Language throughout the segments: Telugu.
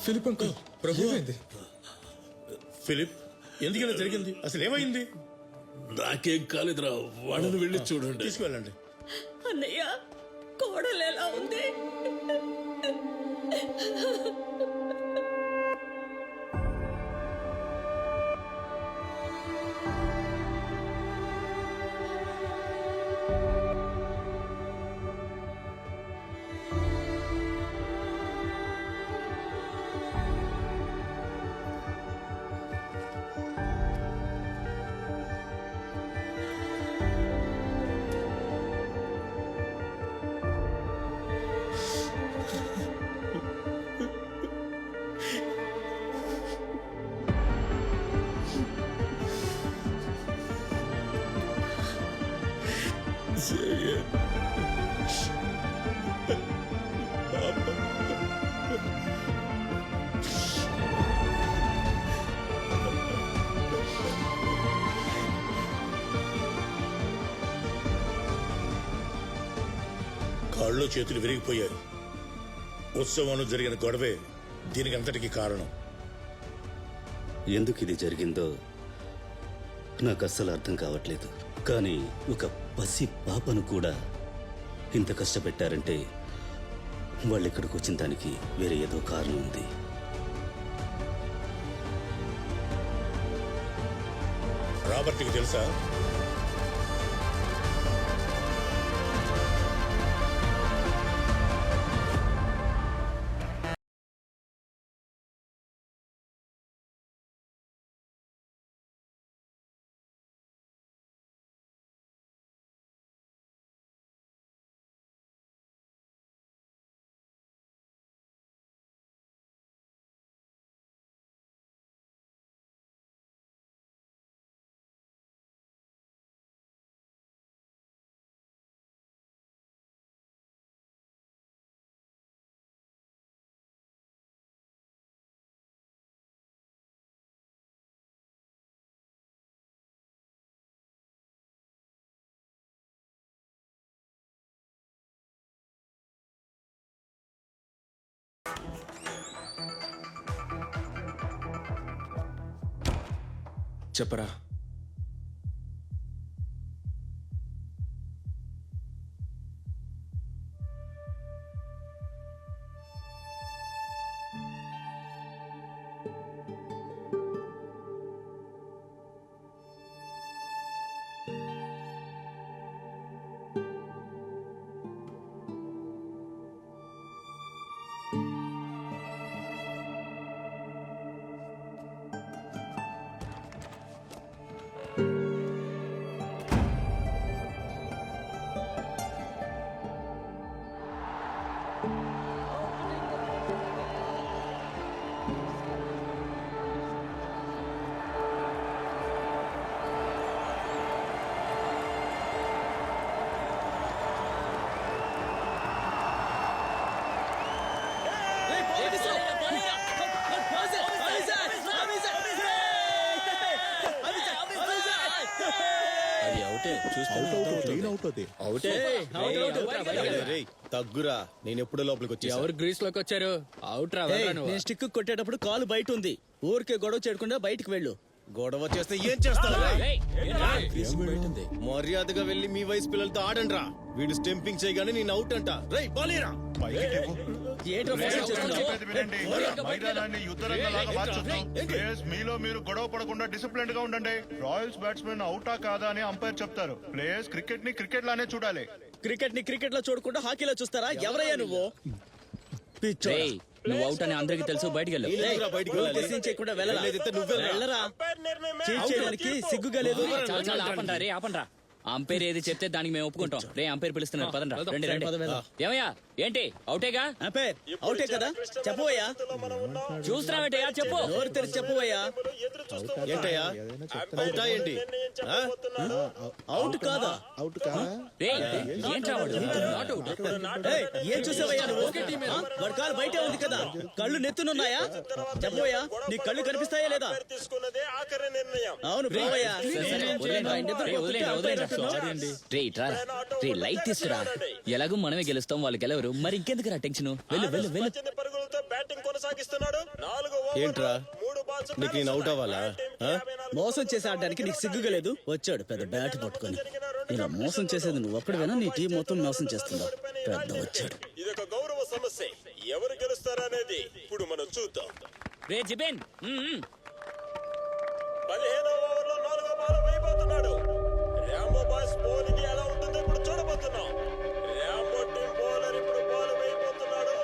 ఫిలిప్ అంకుల్ ప్రభు అయింది. ఫిలిప్, ఎందుకలా జరిగింది? అసలు ఏమైంది? నాకేం కాలేదురా, వాళ్ళని వెళ్ళి చూడండి. తీసుకువెళ్ళండి. అన్నయ్య, కోడలు ఎలా ఉంది? కాళ్ళు చేతులు విరిగిపోయాయి. ఉత్సవంలో జరిగిన గొడవే దీనికి అంతటికి కారణం. ఎందుకు ఇది జరిగిందో నాకు అస్సలు అర్థం కావట్లేదు. కానీ ఒక పసి పాపను కూడా ఇంత కష్టపెట్టారంటే వాళ్ళు ఇక్కడికి వచ్చిన దానికి వేరే ఏదో కారణం ఉంది. రాబర్ట్కి తెలుసా? చెప్పరా. తగ్గురా, నేను ఎప్పుడు లోపలికి వచ్చి ఎవరు గ్రీస్ లోకి వచ్చారు? అవుట్ రా. నేను స్టిక్ కొట్టేటప్పుడు కాలు బయట ఉంది. ఊరికే గొడవ చేయకుండా బయటికి వెళ్ళు. గొడవ చేస్తే ఏం చేస్తావు? మర్యాదగా వెళ్ళి మీ వయసు పిల్లలతో ఆడండి రా. వీడు స్టెంపింగ్ చేయగానే నేను అవుట్ అంట. రేయ్ బాలేరా, మైదానాన్ని యుద్ధరంగంలాగా మార్చొద్దు. ప్లేయర్స్ మీలో మీరు గొడవ పడకుండా డిసిప్లిన్ గా ఉండండి. రాయల్స్ బ్యాట్స్మెన్ అవుటా కాదా అని అంపైర్ చెప్తారు. ప్లేయర్స్ క్రికెట్ ని క్రికెట్ లానే చూడాలి. క్రికెట్ ని క్రికెట్ లో చూడకుండా హాకీలో చూస్తారా? ఎవరయ్యా నువ్వు? నువ్వు అవుట్ అని అందరికి తెలుసు. బయటికి వెళ్ళు. చేయకుండా వెళ్ళరా. చేయడానికి సిగ్గుగా లేదు. ఆపండ్రా రే, ఆపండ్రా. అంపైర్ ఏది చెప్తే దానికి మేము ఒప్పుకుంటాం. రే అంపైర్ పిలుస్తున్నారు, పదండ్రా. రండి రండి. ఏమయ్యా, ఏంటి అవుటేగా? అంపైర్ అవుటే కదా, చెప్పవయ్యా. చూస్తున్నావేంటయ్యా, చెప్పు. నోరు తెరిచి చెప్పవయ్యా. ఏంటయ్యా అవుటా ఏంటి? అవుట్ కాదా? అవుట్ కాదా? ఏంట్రా వాడు? Not out. ఏం చూసావయ్యా నువ్వు? వాడి కాలు బయటే ఉంది కదా, కళ్ళు నెత్తునున్నాయా? చెప్పవయ్యా, నీ కళ్ళు కనిపిస్తాయా లేదా? అవును పోవయ్యా. లైట్ తీసుకురా. ఎలాగో మనమే గెలుస్తాం, వాళ్ళు గెలవరు. మరి ఇంకెందుకు రా టెన్షన్? వెళ్ళు వెళ్ళు వెళ్ళు. బ్యాటింగ్ కొనసాగిస్తున్నాడు. 4 ఏంట్రా నీకు నేను అవుట్ అవ్వాలా? మోసం చేసి ఆడడానికి నీకు సిగ్గుగా లేదు? వచ్చాడు పెద్ద బ్యాట్ పట్టుకొని. ఇలా మోసం చేసేది నువ్వు ఒక్కడివేనా? నీ టీం మొత్తం మోసం చేస్తుందా? పెద్ద వచ్చాడు. ఇదొక గౌరవ సమస్య. ఎవరు గెలుస్తారనేది ఇప్పుడు మనం చూద్దాం. రే జిబేన్ 15వ ఓవర్లో 4వ బాల్ వేయబోతున్నాడు. రాంబో బాయ్స్ బౌలింగ్ ఎలా ఉంటుందో ఇప్పుడు చూడబోతున్నాం. రాంబో టీం బౌలర్ ఇప్పుడు బాల్ వేయబోతున్నాడు.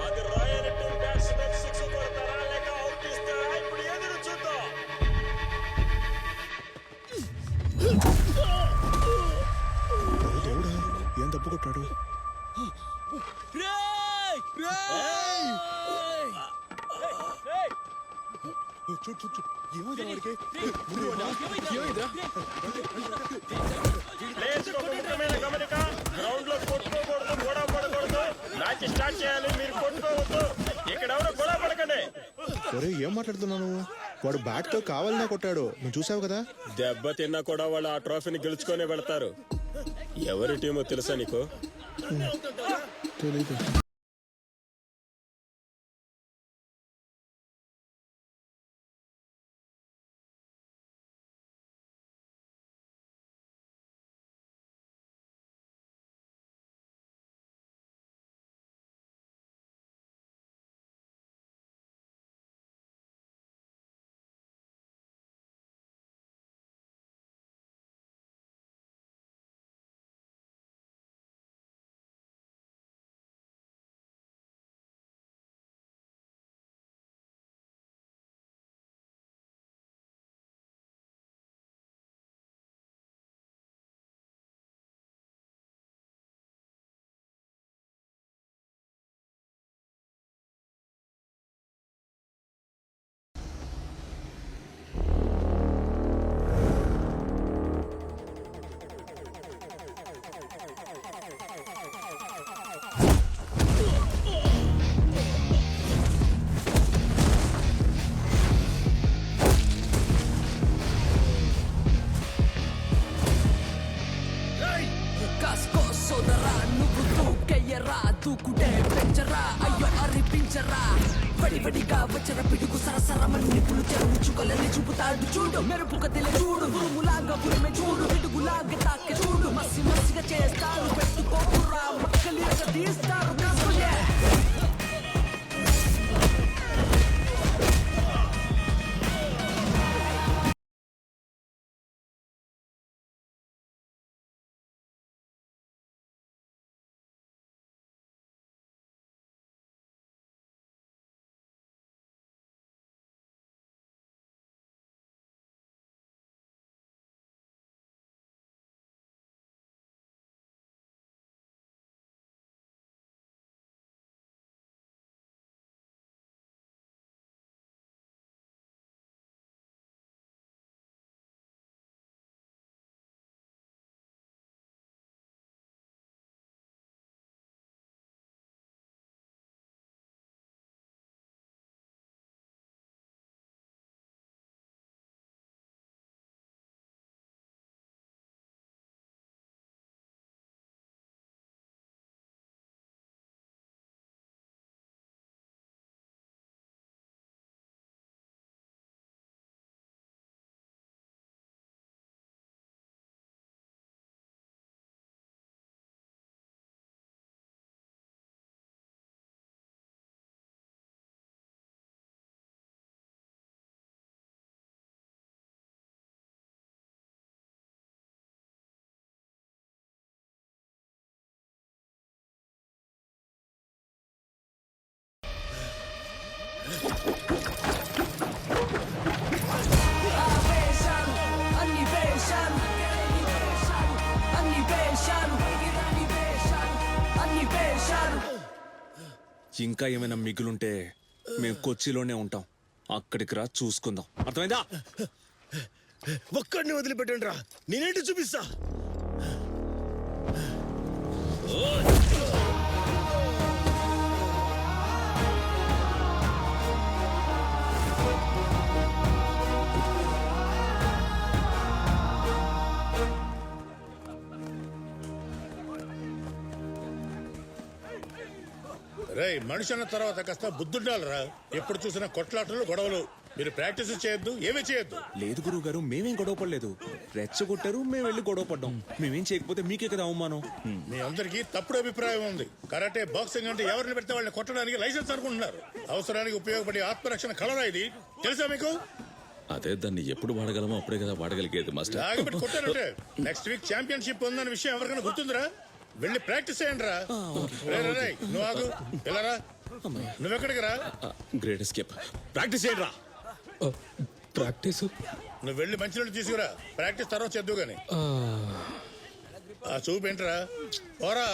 అది రాయల్ టీం బ్యాట్స్మెన్ 6 కొడతారా లేక అవుట్ ఇస్తారా ఇప్పుడు ఎదురు చూద్దాం. ఏం తప్పు కొట్టాడు? ప్లేయర్స్ కు ఒక ముఖ్యమైన గమనిక. గ్రౌండ్ లో కొట్టుకోకూడదు, గొడవ పడకూడదు. మ్యాచ్ స్టార్ట్ చేయాలి, మీరు కొట్టుకోవద్దు. ఇక్కడ ఎవరు గొడవ పడకండి. ఒరే ఏం మాట్లాడుతున్నాను? వాడు బ్యాట్ తో కావాలనే కొట్టాడు, నువ్వు చూసావు కదా. దెబ్బ తిన్నా కూడా వాళ్ళు ఆ ట్రోఫీని గెలుచుకొని వెళ్తారు. ఎవరి టీమో తెలుసా నీకు? తెలీదు. దూకుటే పెంచరా అయ్యో అరిపించరా వడివడిగా వచ్చర పిడుగు సరసరమని నిప్పులు చెరుచుకొలని చూపుతాడు చూడు మెరుపు కదిలే చూడు ఉరుములాగా ఉరిమే చూడు పిడుగులాగా తాకే చూడు మసి మసిగా చేస్తారు పెట్టుకోకురా మక్కలిగా తీస్తారు కాసులే ఇంకా ఏమైనా మిగులుంటే మేము కొచ్చిలోనే ఉంటాం, అక్కడికి రా చూసుకుందాం, అర్థమైందా? ఒక్కడిని వదిలిపెట్టండి రా, నేనేంటి చూపిస్తా. రేయ్ మనిషి అన్న తర్వాత కాస్త బుద్ధుండాలరా. ఎప్పుడు చూసినా కొట్లాటలు గొడవలు. మీరు ప్రాక్టీస్ చేయొద్దు, ఏమీ చేయొద్దు. లేదు గురువు గారు, మేమేం గొడవ పడలేదు. రెచ్చగొట్టారు, మేము వెళ్ళి గొడవ పడ్డాం. మేమేం చేయకపోతే మీకే కదా అవమానం. మీ అందరికీ తప్పుడు అభిప్రాయం ఉంది. కరాటే, బాక్సింగ్ అంటే ఎవరిని పెడితే వాళ్ళని కొట్టడానికి లైసెన్స్ అనుకుంటున్నారు. అవసరానికి ఉపయోగపడే ఆత్మరక్షణ కళరా ఇది, తెలుసా మీకు? అదే దాన్ని ఎప్పుడు వాడగలమో అప్పుడే కదా వాడగలిగేది మాస్టర్. ఆగిపెట్టి కొట్టారంటే నెక్స్ట్ వీక్ ఛాంపియన్షిప్ ఉందన్న విషయం ఎవరికైనా గుర్తుందిరా? వెళ్ళి ప్రాక్టీస్ చేయండి రా. నువ్వు ఆగు, వెళ్ళరా. నువ్వెక్కడికి రా? Great escape. ప్రాక్టీస్ చేయండి రా. ప్రాక్టీస్ నువ్వు వెళ్ళి మంచినీళ్ళు తీసుకురా. ప్రాక్టీస్ తర్వాత చేద్దు గాని. ఆ చూపేంట్రా, పోరా.